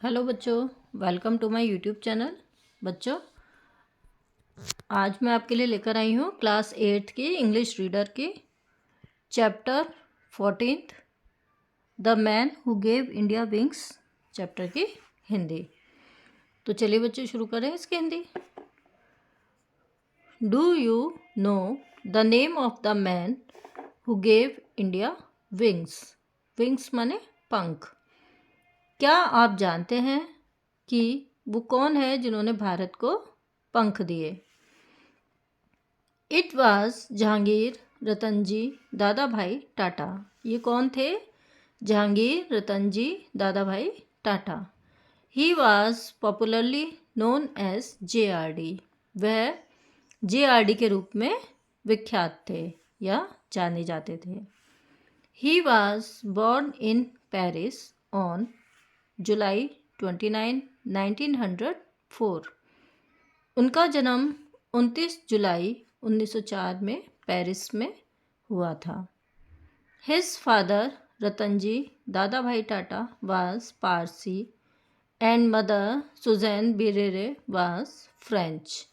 Hello बच्चों, welcome to my YouTube channel. बच्चों, आज मैं आपके लिए लेकर आई हूँ क्लास 8th की इंग्लिश रीडर की chapter 14th the man who gave India wings chapter की हिंदी। तो चलिए बच्चों शुरू करें इसकी Hindi. Do you know the name of the man who gave India wings? Wings माने पंख। क्या आप जानते हैं कि वो कौन है जिन्होंने भारत को पंख दिए? इट वॉज जहांगीर रतनजी दादा भाई टाटा। ये कौन थे? जहांगीर रतनजी दादा भाई Tata. He was popularly known as JRD। वह JRD के रूप में विख्यात थे या जाने जाते थे। He was born in Paris on July 29, 1904। उनका जन्म 29 जुलाई 1904 में पेरिस में हुआ था। हिज फादर रतनजी दादा भाई Tata was Parsi and mother Suzanne Briere was French.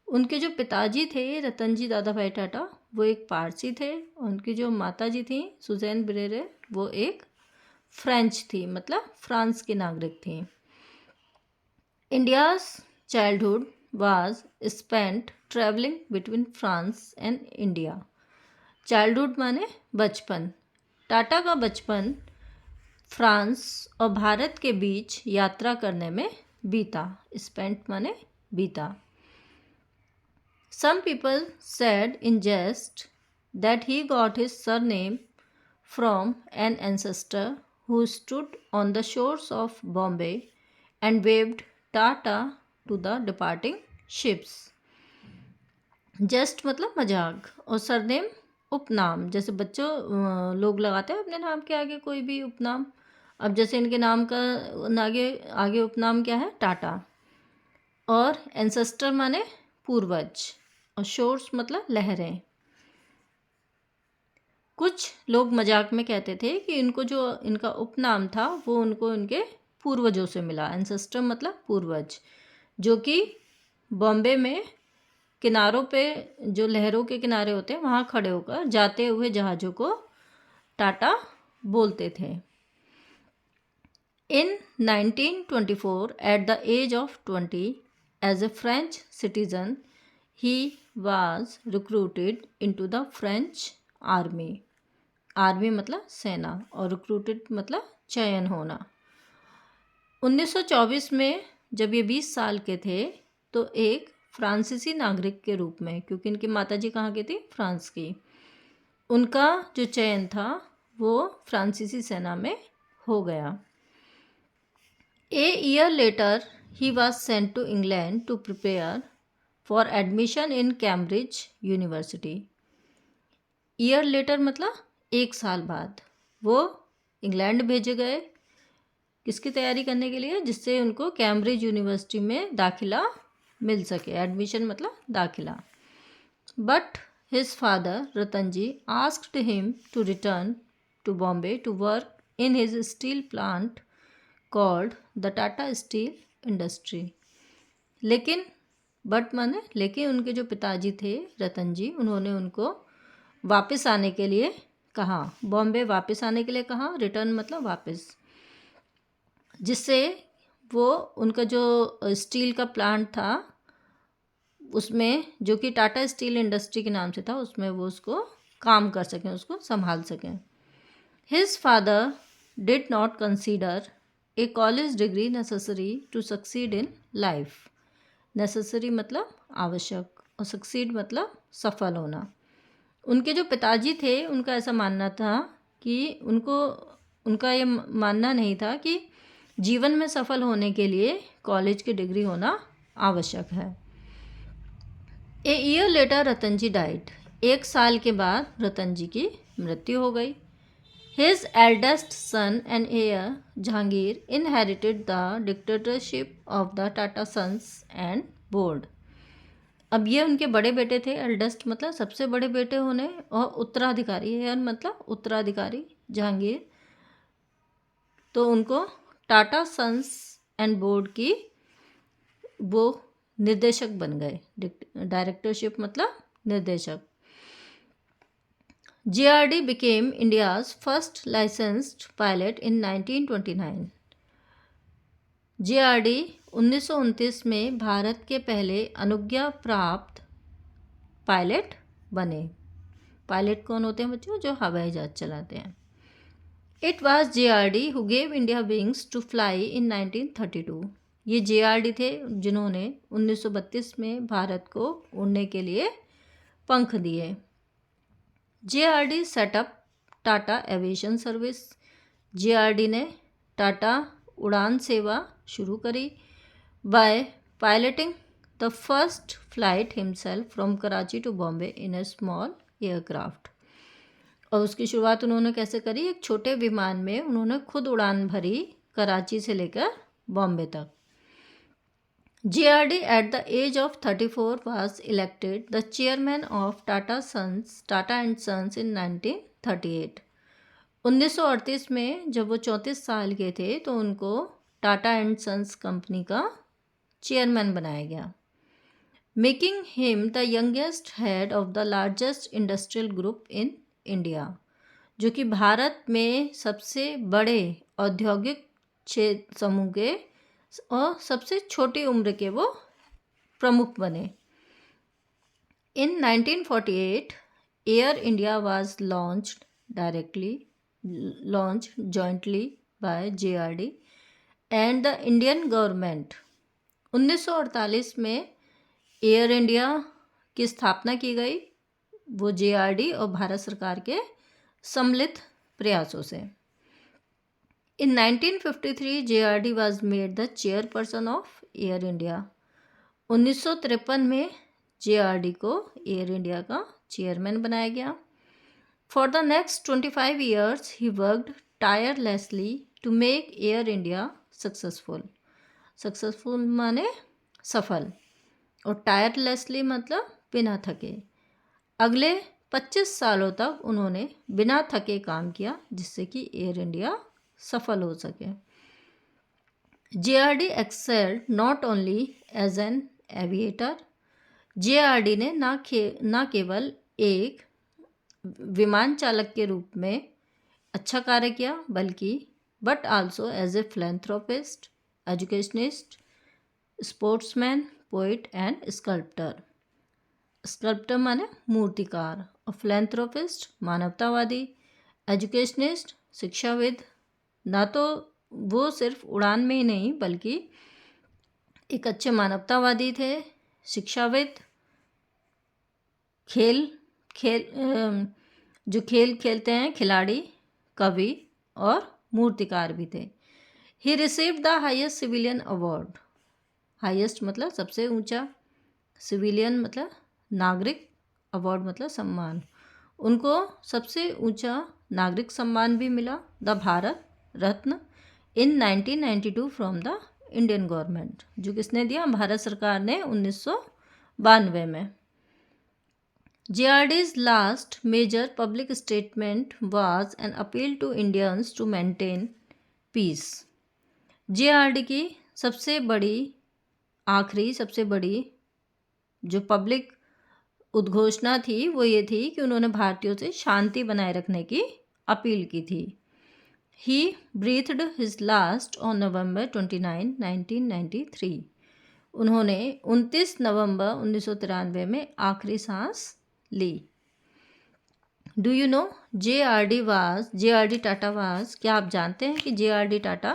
उनके जो पिताजी थे रतनजी दादा भाई टाटा वो एक पारसी थे। उनकी जो माताजी थी सुजैन बिरेरे वो एक फ्रेंच थी, मतलब फ्रांस की नागरिक थी। India's childhood was spent traveling between France and India। Childhood माने बचपन। टाटा का बचपन फ्रांस और भारत के बीच यात्रा करने में बीता। स्पेंट माने बीता। Some people said in jest that he got his surname from an ancestor who stood on the shores of Bombay and waved Tata to the departing ships. Just मतलब मजाक, और सरनेम उपनाम। जैसे बच्चों लोग लगाते हैं अपने नाम के आगे कोई भी उपनाम। अब जैसे इनके नाम का आगे आगे उपनाम क्या है? टाटा। और एंसेस्टर माने पूर्वज, और शोर्स मतलब लहरें। कुछ लोग मजाक में कहते थे कि इनको जो इनका उपनाम था वो उनको इनके पूर्वजों से मिला। एंसेस्टर मतलब पूर्वज, जो कि बॉम्बे में किनारों पे जो लहरों के किनारे होते हैं वहाँ खड़े होकर जाते हुए जहाज़ों को टाटा बोलते थे। In 1924 at the age of 20 as a French citizen he was recruited into the French army. Army मतलब सेना, और रिक्रूटेड मतलब चयन होना। 1924 में जब ये 20 साल के थे तो एक फ्रांसीसी नागरिक के रूप में, क्योंकि इनकी माताजी कहाँ की थी? फ्रांस की, उनका जो चयन था वो फ्रांसीसी सेना में हो गया। A year later he was sent to England to prepare for admission in Cambridge university. Year later मतलब एक साल बाद वो इंग्लैंड भेजे गए। किसकी तैयारी करने के लिए? जिससे उनको कैम्ब्रिज यूनिवर्सिटी में दाखिला मिल सके। एडमिशन मतलब दाखिला। But his father Ratanji asked him to return to Bombay to work in his steel plant called the Tata steel industry. लेकिन बट माने लेकिन उनके जो पिताजी थे रतनजी, उन्होंने उनको वापस आने के लिए कहा। बॉम्बे वापस आने के लिए कहा। रिटर्न मतलब वापस। जिससे वो उनका जो स्टील का प्लांट था उसमें, जो कि टाटा स्टील इंडस्ट्री के नाम से था, उसमें वो उसको काम कर सकें, उसको संभाल सकें। His father did not consider a college degree necessary to succeed in life. Necessary मतलब आवश्यक, और सक्सीड मतलब सफल होना। उनके जो पिताजी थे उनका ऐसा मानना था कि उनका ये मानना नहीं था कि जीवन में सफल होने के लिए कॉलेज की डिग्री होना आवश्यक है। A year later Ratanji died. एक साल के बाद रतनजी की मृत्यु हो गई। His eldest son and heir Jehangir inherited the dictatorship of the Tata sons and board. अब ये उनके बड़े बेटे थे। एल्डेस्ट मतलब सबसे बड़े बेटे होने, और उत्तराधिकारी, हेयर मतलब उत्तराधिकारी, जहांगीर। तो उनको टाटा सन्स एंड बोर्ड की वो निर्देशक बन गए। डायरेक्टरशिप मतलब निर्देशक। JRD became India's first licensed pilot in 1929. JRD 1929 में भारत के पहले अनुज्ञा प्राप्त पायलट बने। पायलट कौन होते हैं बच्चों? जो हवाई जहाज चलाते हैं। It was JRD who gave India wings to fly in 1932. ये JRD थे जिन्होंने 1932 में भारत को उड़ने के लिए पंख दिए। JRD set up Tata aviation service. JRD ने टाटा उड़ान सेवा शुरू करी by piloting the first flight himself from Karachi to Bombay in a small aircraft. और उसकी शुरुआत उन्होंने कैसे करी? एक छोटे विमान में उन्होंने खुद उड़ान भरी कराची से लेकर बॉम्बे तक। JRD at the age of 34 was elected the chairman of Tata and Sons in 1938. 1938 में जब वो 34 साल के थे तो उनको टाटा एंड सन्स कंपनी का चेयरमैन बनाया गया, making him the youngest head of the largest industrial group in India, जो कि भारत में सबसे बड़े औद्योगिक क्षेत्र समूह के और सबसे छोटी उम्र के वो प्रमुख बने। इन 1948 air India was launched jointly by JRD and the Indian government. 1948 में एयर इंडिया की स्थापना की गई, वो JRD और भारत सरकार के सम्मिलित प्रयासों से। In 1953 JRD was made the chairperson of air India. 1953 में JRD को एयर इंडिया का चेयरमैन बनाया गया। For the next 25 years he worked tirelessly to make air India successful. Successful माने सफल, और टायरलेसली मतलब बिना थके। अगले 25 सालों तक उन्होंने बिना थके काम किया जिससे कि एयर इंडिया सफल हो सके। JRD excelled not only as an aviator. JRD ने ना केवल एक विमान चालक के रूप में अच्छा कार्य किया बल्कि but also as a philanthropist, educationist, sportsman, poet and sculptor. Sculptor माने मूर्तिकार, और philanthropist मानवतावादी, एजुकेशनिस्ट शिक्षाविद। ना तो वो सिर्फ उड़ान में ही नहीं बल्कि एक अच्छे मानवतावादी थे, शिक्षाविद, जो खेल खेलते हैं खिलाड़ी, कवि और मूर्तिकार भी थे। He received the highest civilian award. Highest मतलब सबसे ऊंचा, सिविलियन मतलब नागरिक, अवार्ड मतलब सम्मान। उनको सबसे ऊंचा नागरिक सम्मान भी मिला, the Bharat Ratna, in 1992 from the Indian government, जो किसने दिया? भारत सरकार ने 1992 में। JRD's last major public statement was an appeal to Indians to maintain peace. JRD की सबसे बड़ी जो पब्लिक उद्घोषणा थी वो ये थी कि उन्होंने भारतीयों से शांति बनाए रखने की अपील की थी। He breathed his last on November 29, 1993. उन्होंने 29 नवंबर 1993 में आखिरी सांस ली। Do you know JRD Tata was, क्या आप जानते हैं कि JRD Tata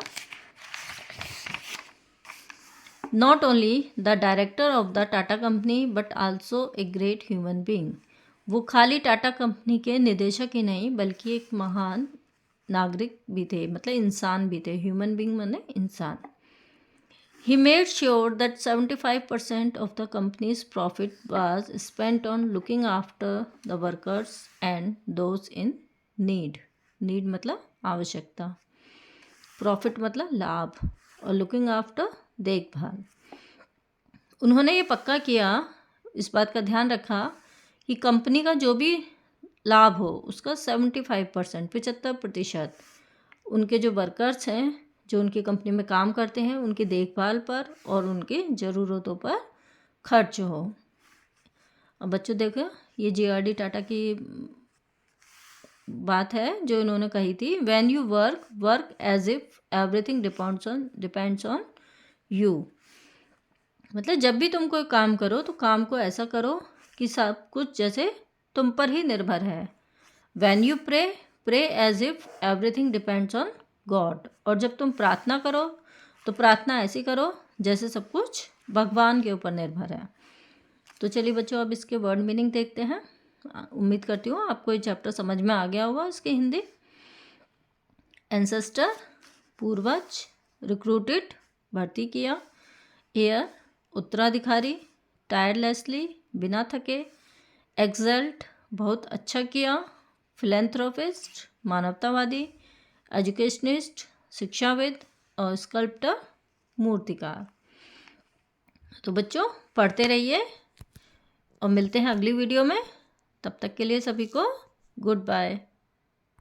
not only the director of the Tata company but also a great human being. वो खाली टाटा कंपनी के निदेशक ही नहीं बल्कि एक महान नागरिक भी थे, मतलब इंसान भी थे। ह्यूमन बीइंग माने इंसान। He made sure that 75% of the company's profit was spent on looking after the workers and those in need. Need मतलब आवश्यकता, प्रॉफिट मतलब लाभ, और लुकिंग आफ्टर देखभाल। उन्होंने ये पक्का किया, इस बात का ध्यान रखा कि कंपनी का जो भी लाभ हो उसका 75% 75% उनके जो वर्कर्स हैं, जो उनकी कंपनी में काम करते हैं उनकी देखभाल पर और उनकी ज़रूरतों पर खर्च हो। अब बच्चों देखो, ये JRD टाटा की बात है जो इन्होंने कही थी, when you work as if everything depends on you. मतलब जब भी तुम कोई काम करो तो काम को ऐसा करो कि सब कुछ जैसे तुम पर ही निर्भर है। When you pray as if everything depends on God. और जब तुम प्रार्थना करो तो प्रार्थना ऐसी करो जैसे सब कुछ भगवान के ऊपर निर्भर है। तो चलिए बच्चों, अब इसके वर्ड मीनिंग देखते हैं। उम्मीद करती हूँ आपको ये चैप्टर समझ में आ गया होगा इसकी हिंदी। एंसेस्टर पूर्वज, रिक्रूटेड भर्ती किया, एयर उत्तराधिकारी, टायरलेसली बिना थके, एक्सल्ट बहुत अच्छा किया, फिलेंथ्रोपिस्ट मानवतावादी, एजुकेशनिस्ट शिक्षाविद और स्कल्प्टर मूर्तिकार। तो बच्चों पढ़ते रहिए और मिलते हैं अगली वीडियो में। तब तक के लिए सभी को गुड बाय।